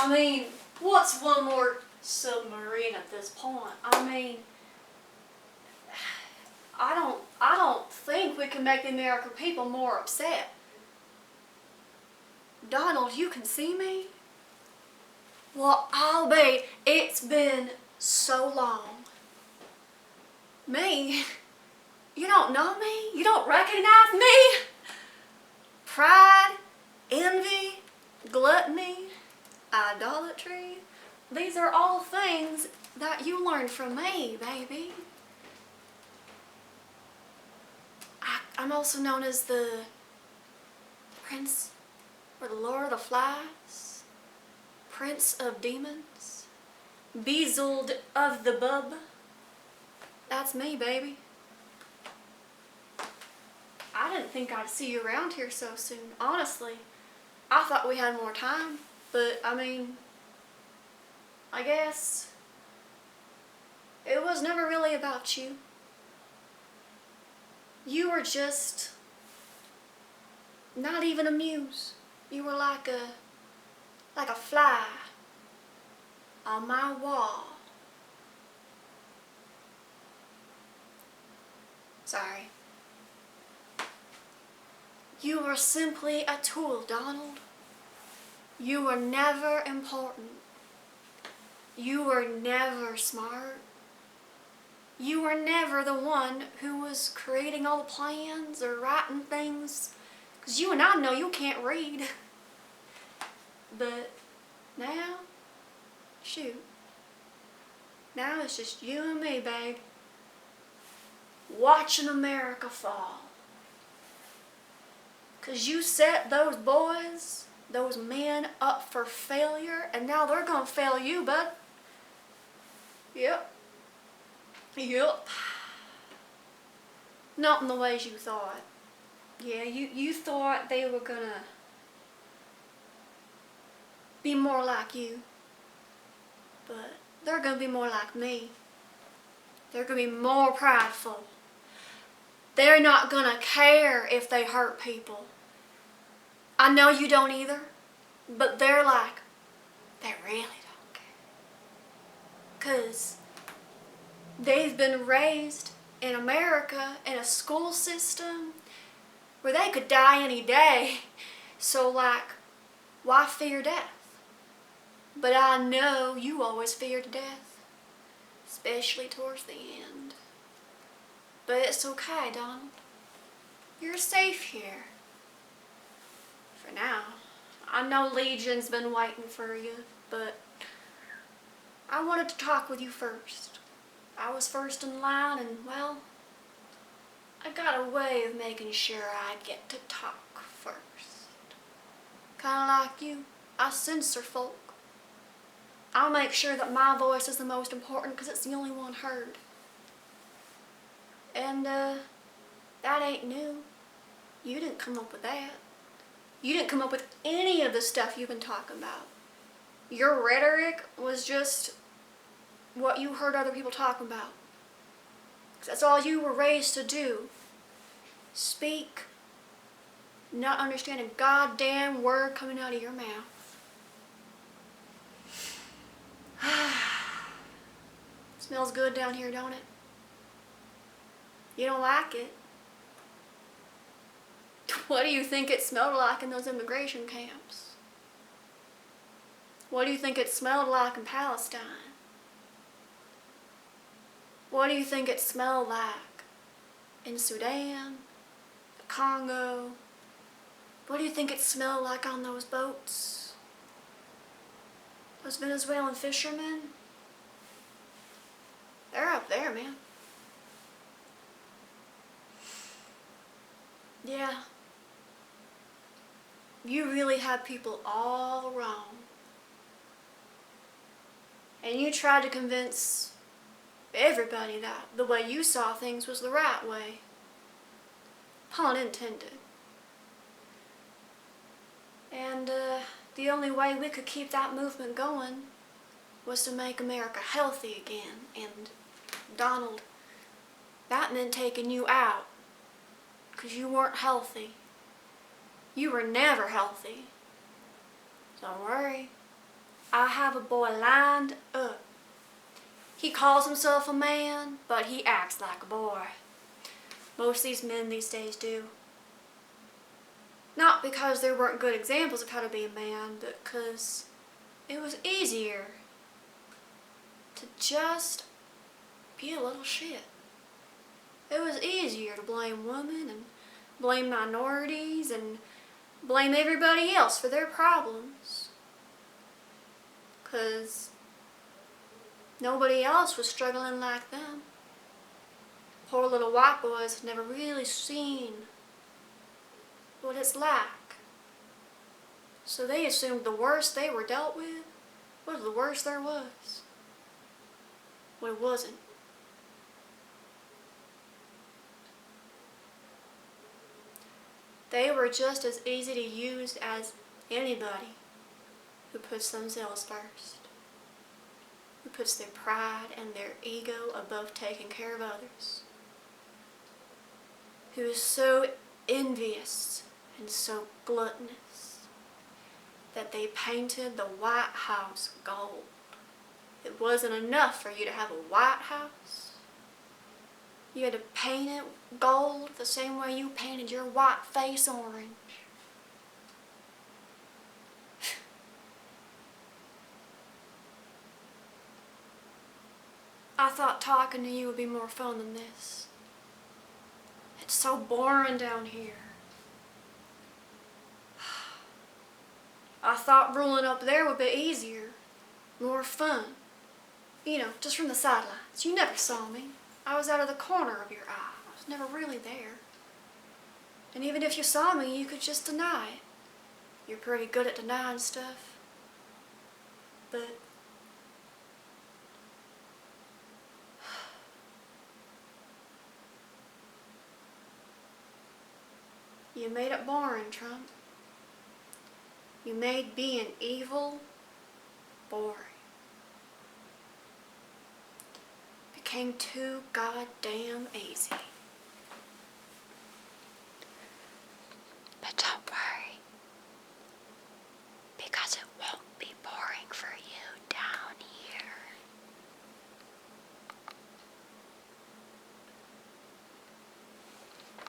I mean, what's one more submarine at this point? I mean, I don't think we can make the American people more upset. Donald, you can see me? Well, I'll be. It's been so long. Me? You don't know me? You don't recognize me? Pride, envy, gluttony, idolatry. These are all things that you learned from me, baby. I'm also known as the Prince or the Lord of the Flies, Prince of Demons, Beezled of the Bub. That's me, baby. I didn't think I'd see you around here so soon, honestly. I thought we had more time, but I mean, I guess it was never really about you. You were just not even a muse. You were like a fly on my wall. Sorry. You were simply a tool, Donald. You were never important. You were never smart. You were never the one who was creating all the plans or writing things. Because you and I know you can't read. But now, shoot. Now it's just you and me, babe. Watching America fall. Because you set those boys, those men up for failure, and now they're going to fail you, bud. Yep. Yep. Not in the ways you thought. Yeah, you thought they were going to be more like you. But they're going to be more like me. They're going to be more prideful. They're not going to care if they hurt people. I know you don't either, but they're like, they really don't care. 'Cause they've been raised in America in a school system where they could die any day. So like, why fear death? But I know you always feared death, especially towards the end. But it's okay, Donald. You're safe here. For now. I know Legion's been waiting for you, but I wanted to talk with you first. I was first in line and, well, I got a way of making sure I get to talk first. Kinda like you, I censor folk. I'll make sure that my voice is the most important because it's the only one heard. And, that ain't new. You didn't come up with that. You didn't come up with any of the stuff you've been talking about. Your rhetoric was just what you heard other people talking about. 'Cause that's all you were raised to do. Speak, not understand a goddamn word coming out of your mouth. Smells good down here, don't it? You don't like it? What do you think it smelled like in those immigration camps? What do you think it smelled like in Palestine? What do you think it smelled like in Sudan, the Congo? What do you think it smelled like on those boats? Those Venezuelan fishermen? They're up there, man. Yeah. You really had people all wrong. And you tried to convince everybody that the way you saw things was the right way. Pun intended. And the only way we could keep that movement going was to make America healthy again. And Donald, that meant taking you out. 'Cause you weren't healthy. You were never healthy. Don't worry. I have a boy lined up. He calls himself a man, but he acts like a boy. Most of these men these days do. Not because there weren't good examples of how to be a man, but because it was easier to just be a little shit. It was easier to blame women and blame minorities and blame everybody else for their problems. Because nobody else was struggling like them. Poor little white boys had never really seen what it's like. So they assumed the worst they were dealt with was the worst there was. When it wasn't. They were just as easy to use as anybody who puts themselves first. Who puts their pride and their ego above taking care of others. Who is so envious and so gluttonous that they painted the White House gold. It wasn't enough for you to have a White House. You had to paint it gold the same way you painted your white face orange. I thought talking to you would be more fun than this. It's so boring down here. I thought ruling up there would be easier, more fun. You know, just from the sidelines. You never saw me. I was out of the corner of your eye. I was never really there. And even if you saw me, you could just deny it. You're pretty good at denying stuff. But you made it boring, Trump. You made being evil boring. Became too goddamn easy.